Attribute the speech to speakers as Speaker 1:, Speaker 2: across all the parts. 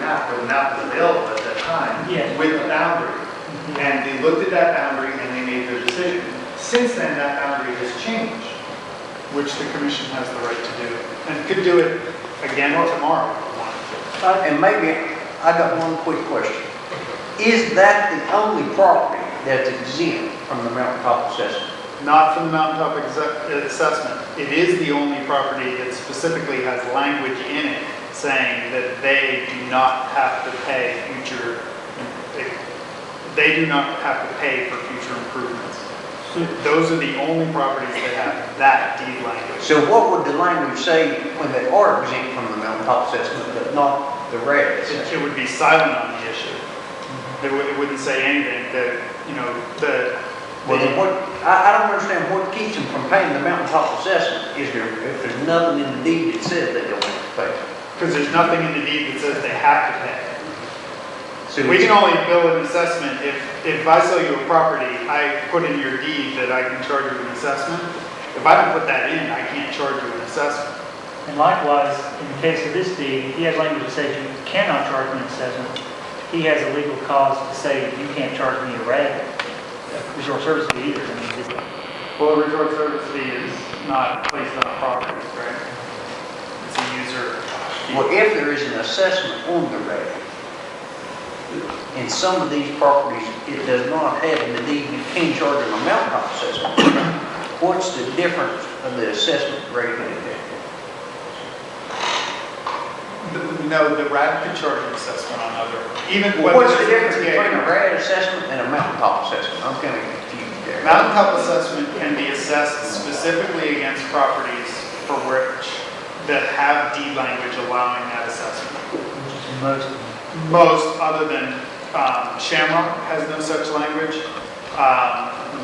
Speaker 1: map where the map was available at that time
Speaker 2: Yes.
Speaker 1: with a boundary. And they looked at that boundary and they made their decision. Since then, that boundary has changed, which the commission has the right to do. And could do it again tomorrow if you wanted to.
Speaker 3: And maybe, I got one quick question. Is that the only property that's exempt from the mountaintop assessment?
Speaker 1: Not from the mountaintop assessment. It is the only property that specifically has language in it saying that they do not have to pay for future improvements. Those are the only properties that have that deed language.
Speaker 3: So what would the language say when they are exempt from the mountaintop assessment, but not the RAD assessment?
Speaker 1: It would be silent on the issue. It wouldn't say anything that, you know,
Speaker 3: Well, then I don't understand what keeps them from paying the mountaintop assessment. Is there, if there's nothing in the deed that says they don't have to pay?
Speaker 1: Because there's nothing in the deed that says they have to pay.
Speaker 3: So
Speaker 1: We can only bill an assessment if I sell you a property, I put in your deed that I can charge you an assessment. If I don't put that in, I can't charge you an assessment.
Speaker 2: And likewise, in the case of this deed, he has language that says you cannot charge me an assessment. He has a legal cause to say you can't charge me a RAD, resort service fee either. I mean,
Speaker 1: Well, a resort service fee is not placed on a property, right? It's a user.
Speaker 3: well, if there is an assessment on the RAD, in some of these properties, it does not have in the deed, you can charge them a mountaintop assessment. What's the difference of the assessment rate in it?
Speaker 1: No, the RAD could charge an assessment on other, even
Speaker 3: Well, what's the
Speaker 1: whether
Speaker 3: difference
Speaker 1: it's
Speaker 3: between a RAD assessment and a mountaintop assessment? I'm kind of confused there.
Speaker 1: Mountaintop assessment can be assessed specifically against properties for which that have deed language allowing that assessment.
Speaker 2: which is most.
Speaker 1: Most, other than Shamrock has no such language.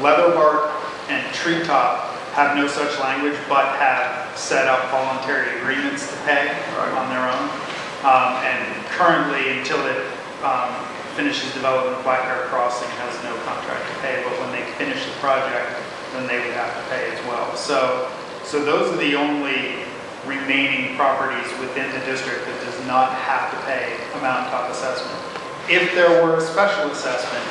Speaker 1: Leatherbark and Treetop have no such language, but have set up voluntary agreements to pay on their own. And currently, until it finishes development of Black Bear Crossing, has no contract to pay. But when they finish the project, then they would have to pay as well. So those are the only remaining properties within the district that does not have to pay a mountaintop assessment. If there were a special assessment,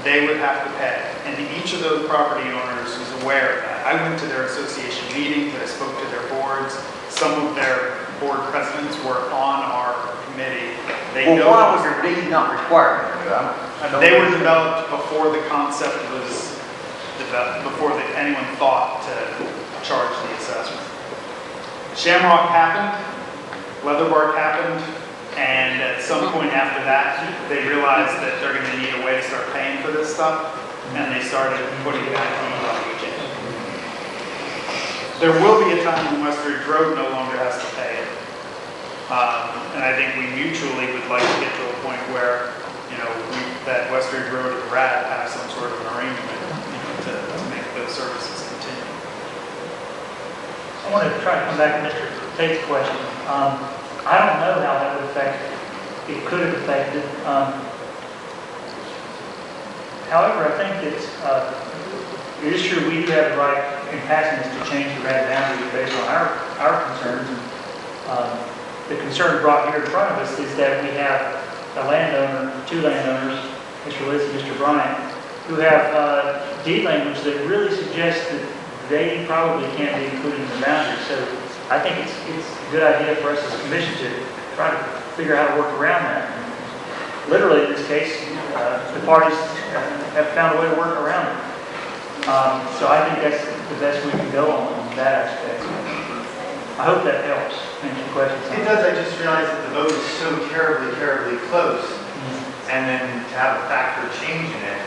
Speaker 1: they would have to pay. And each of those property owners is aware of that. I went to their association meetings, I spoke to their boards. Some of their board presidents were on our committee.
Speaker 3: Well, why was their deed not required?
Speaker 1: They were developed before the concept was developed, before anyone thought to charge the assessment. Shamrock happened, Leatherbark happened, and at some point after that, they realized that they're going to need a way to start paying for this stuff, and they started putting back on the language in. There will be a time when Westridge Road no longer has to pay it. And I think we mutually would like to get to a point where, you know, that Westridge Road and RAD have some sort of an arrangement, you know, to make those services continue.
Speaker 2: I want to try to come back to Mr. Tate's question. I don't know how that would affect, it could have affected. However, I think it's, it is true we do have the right in passing this to change the RAD boundary based on our concerns. And, the concern brought here in front of us is that we have a landowner, two landowners, Mr. Liz and Mr. Bryant, who have deed language that really suggests that they probably can't be included in the boundary. So I think it's a good idea for us as a commission to try to figure out how to work around that. Literally, in this case, the parties have found a way to work around it. So I think that's the best we can go on that aspect. I hope that helps answer your questions.
Speaker 1: It does. I just realized that the vote is so terribly, terribly close, and then to have a factor change in it.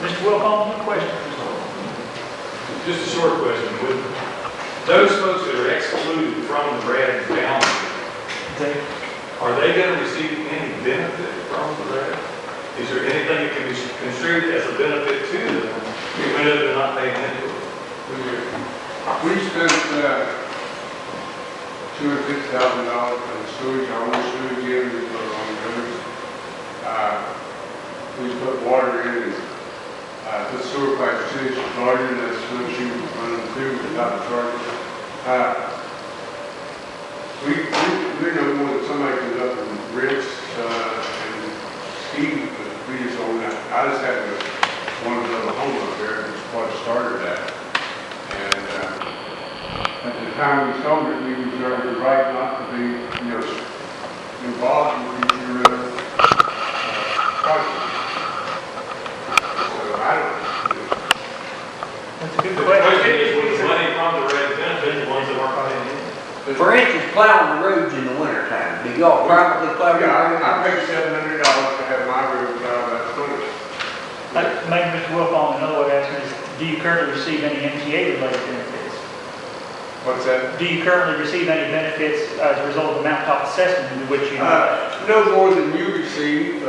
Speaker 2: Mr. Wilcombe, one question.
Speaker 4: Just a short question. Would those folks that are excluded from the RAD boundary, are they going to receive any benefit from the RAD? Is there anything that can be construed as a benefit to them, even though they're not paying into it?
Speaker 5: We spent $250,000 on the sewage, on the sewage in, we put on the rivers. We put water in and put sewer pipes to the garden, that's what she was running through without charging. We know more than somebody can time we sold it, we reserved the right not to be, you know, involved in future, projects. So I don't know.
Speaker 2: That's a good
Speaker 4: The
Speaker 2: question.
Speaker 4: question is, with the money from the red benefit, the ones that aren't paying in?
Speaker 3: For instance, plowing the roads in the wintertime, do y'all privately plow your
Speaker 5: Yeah,
Speaker 3: roads?
Speaker 5: I paid $700 to have my road plowed last winter.
Speaker 2: Maybe Mr. Wilfong, another way of asking is, do you currently receive any MTA related benefits?
Speaker 5: What's that?
Speaker 2: Do you currently receive any benefits as a result of the mountaintop assessment in which you?
Speaker 5: No more than you receive,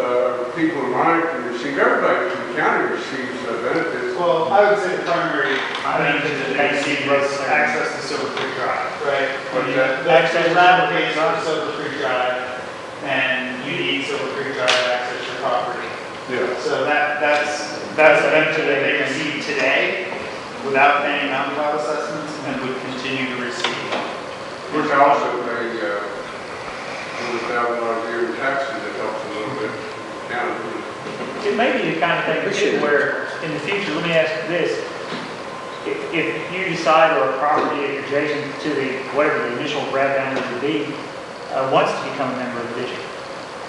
Speaker 5: people in Ryan receive, everybody from the county receives benefits.
Speaker 1: Well, I would say the primary benefit that they received was access to Silver Creek Drive, right?
Speaker 5: What's that?
Speaker 1: Access to Silver Creek Drive, Silver Creek Drive, and you need Silver Creek Drive to access your property.
Speaker 5: Yeah.
Speaker 1: So that's a benefit that they receive today without paying mountaintop assessments and would continue to receive.
Speaker 5: Which I also pay, $100,000 a year in taxes, that helps a little bit. County.
Speaker 2: It may be the kind of thing too, where in the future, let me ask you this. If you decide or a property adjacent to the, whatever the initial grab boundary would be, wants to become a member of the district,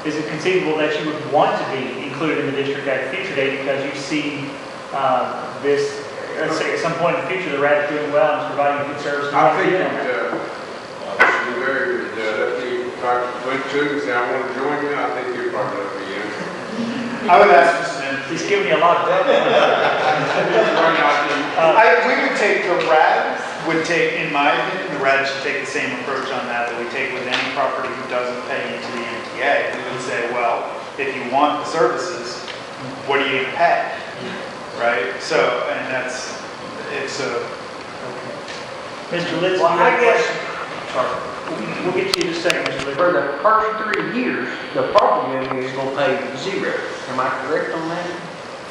Speaker 2: is it conceivable that you would want to be included in the district at a future date because you see this, let's say at some point in the future, the RAD is doing well and is providing a good service?
Speaker 5: I think that, Mr. Mayor, that if I went to and say, I want to join you, I think you'd probably let me in.
Speaker 1: I would ask Mr. Nimitz.
Speaker 2: He's giving you a lot of depth.
Speaker 1: We would take, the RAD would take, in my opinion, the RAD should take the same approach on that we take with any property who doesn't pay into the MTA. We would say, well, if you want the services, what are you going to pay? Right? So, and that's, it's a...
Speaker 2: Mr. Litz,
Speaker 3: Well, I guess,
Speaker 2: we'll get to you in just a second, Mr. Litz.
Speaker 3: for the first 3 years, the property owner is gonna pay zero. Am I correct on that?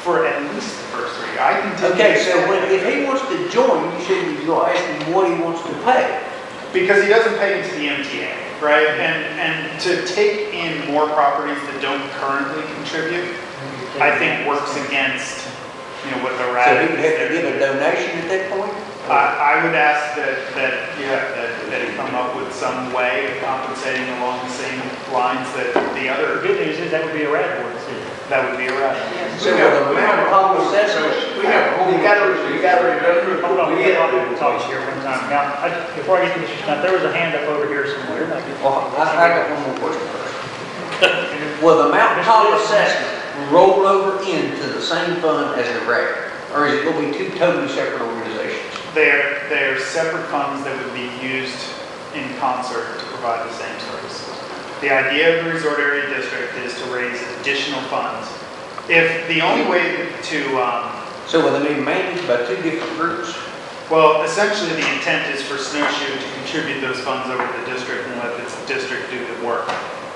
Speaker 1: For at least the first 3. I continue.
Speaker 3: Okay, so if he wants to join, you should be going to ask him what he wants to pay.
Speaker 1: Because he doesn't pay into the MTA, right? And to take in more properties that don't currently contribute, I think works against, you know, what the
Speaker 3: So
Speaker 1: RAD
Speaker 3: he would have to give a donation at that point?
Speaker 1: I would ask that he come up with some way of compensating along the same lines that the
Speaker 2: The
Speaker 1: other,
Speaker 2: good news is that would be a RAD board decision.
Speaker 1: that would be a RAD.
Speaker 3: So with a mountaintop assessment,
Speaker 5: We have a whole.
Speaker 1: You gotta remember.
Speaker 2: Hold on, we have a lot of talks here one time. Now, before I get to Mr. Smith, there was a hand up over here somewhere.
Speaker 3: well, I got one more question first. Will the mountaintop assessment roll over into the same fund as the RAD? Or is it going to be two totally separate organizations?
Speaker 1: They're separate funds that would be used in concert to provide the same services. The idea of the resort area district is to raise additional funds. If the only way to,
Speaker 3: So will they be managed by two different groups?
Speaker 1: well, essentially the intent is for Snowshoe to contribute those funds over to the district and let the district do the work.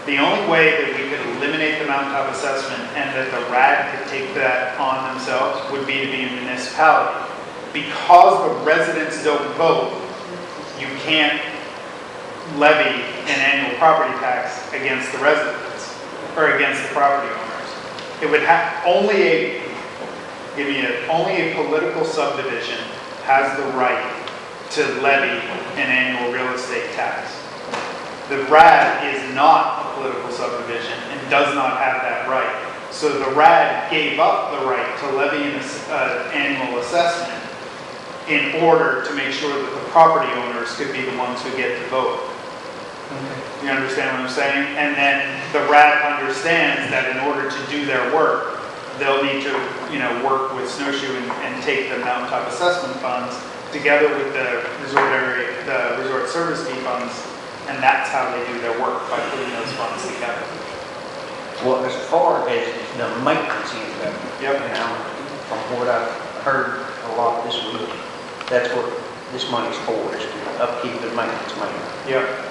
Speaker 1: The only way that we could eliminate the mountaintop assessment and that the RAD could take that on themselves would be to be a municipality. Because the residents don't vote, you can't levy an annual property tax against the residents or against the property owners. It would have only a political subdivision has the right to levy an annual real estate tax. The RAD is not a political subdivision and does not have that right. So the RAD gave up the right to levy an annual assessment in order to make sure that the property owners could be the ones who get to vote. You understand what I'm saying? And then the RAD understands that in order to do their work, they'll need to, you know, work with Snowshoe and take the mountaintop assessment funds together with the resort service fee funds, and that's how they do their work, by putting those funds together.
Speaker 3: Well, as far as the maintenance end of it,
Speaker 1: Yep.
Speaker 3: you know, from what I've heard a lot this week, that's what this money's for, is to upkeep and maintenance money.
Speaker 1: Yep.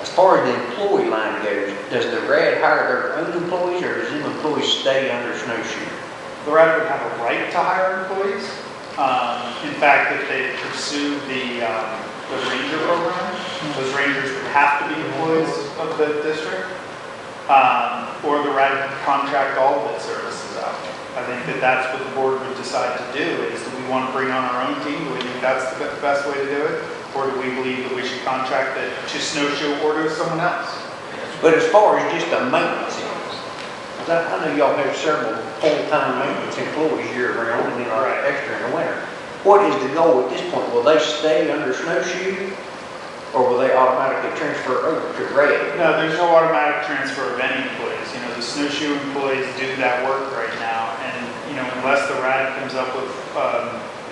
Speaker 3: As far as the employee line goes, does the RAD hire their own employees, or does them employees stay under Snowshoe?
Speaker 1: The RAD would have a right to hire employees. In fact, if they pursue the ranger program, those rangers would have to be employees of the district, or the RAD would contract all of its services out. I think that that's what the board would decide to do, is do we want to bring on our own team? Do we think that's the best way to do it? Or do we believe that we should contract it to snowshoe or to someone else?
Speaker 3: But as far as just a maintenance end, 'cause I know y'all have several full-time maintenance employees year-round and then
Speaker 1: Right.
Speaker 3: extra in the winter. What is the goal at this point? Will they stay under snowshoe? Or will they automatically transfer over to red?
Speaker 1: No, there's no automatic transfer of any employees. You know, the snowshoe employees do that work right now, and, you know, unless the RAD comes up with,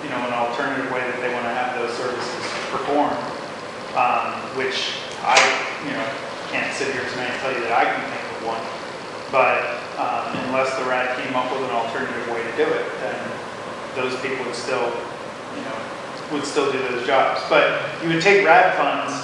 Speaker 1: you know, an alternative way that they want to have those services performed, which I, you know, can't sit here tonight and tell you that I can think of one. But unless the RAD came up with an alternative way to do it, then those people would still, you know, would still do those jobs. But you would take RAD funds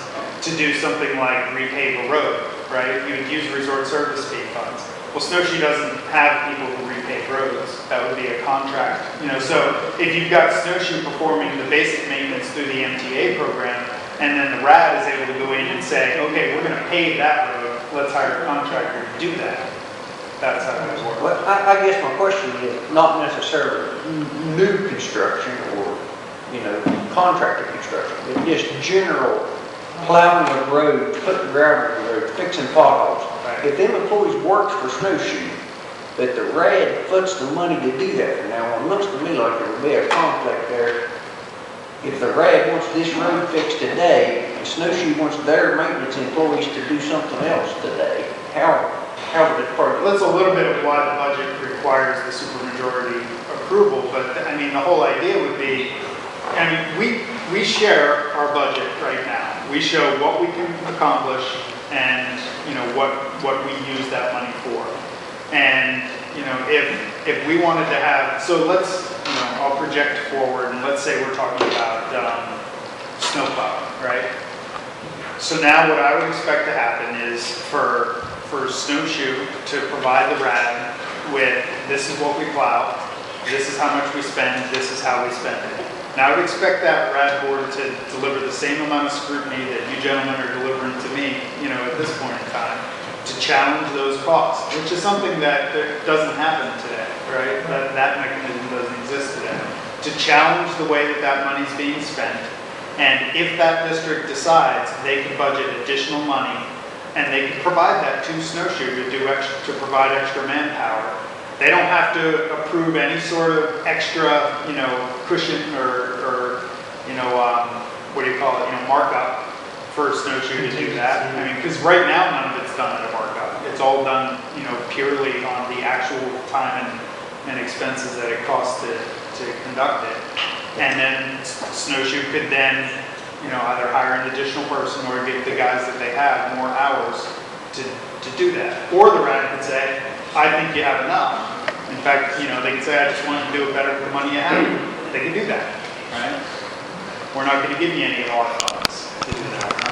Speaker 1: to do something like repave a road, right? You would use resort service fee funds. Well, Snowshoe doesn't have people who repave roads. That would be a contract, you know. So if you've got Snowshoe performing the basic maintenance through the MTA program, and then the RAD is able to go in and say, okay, we're going to pave that road. Let's hire a contractor to do that. That's how it would work.
Speaker 3: Well, I guess my question is not necessarily new construction or, you know, contractor construction, but just general plowing of roads, putting gravel in the road, fixing potholes.
Speaker 1: Right.
Speaker 3: If them employees works for Snowshoe, that the RAD puts the money to do that from now on, looks to me like there would be a conflict there. If the RAD wants this road fixed today, and Snowshoe wants their maintenance employees to do something else today, how would it part?
Speaker 1: Well, that's a little bit of why the budget requires the supermajority approval, but I mean, the whole idea would be, I mean, we share our budget right now. We show what we can accomplish and, you know, what we use that money for. And, you know, if we wanted to have, so let's, you know, I'll project forward and let's say we're talking about snow plowing, right? So now what I would expect to happen is for Snowshoe to provide the RAD with, this is what we plow, this is how much we spend, this is how we spend it. Now I would expect that RAD board to deliver the same amount of scrutiny that you gentlemen are delivering to me, you know, at this point in time, to challenge those costs, which is something that doesn't happen today, right? That mechanism doesn't exist today. To challenge the way that that money's being spent, and if that district decides they can budget additional money, and they can provide that to Snowshoe to provide extra manpower, they don't have to approve any sort of extra, you know, cushion or you know, what do you call it, you know, markup for Snowshoe to do that. I mean, because right now none of it's done at a markup. It's all done, you know, purely on the actual time and expenses that it costs to conduct it. And then Snowshoe could then, you know, either hire an additional person or give the guys that they have more hours to do that. Or the RAD could say, I think you have enough. In fact, you know, they can say, I just want you to do it better with the money you have. They can do that, right? We're not going to give you any of our funds to do that.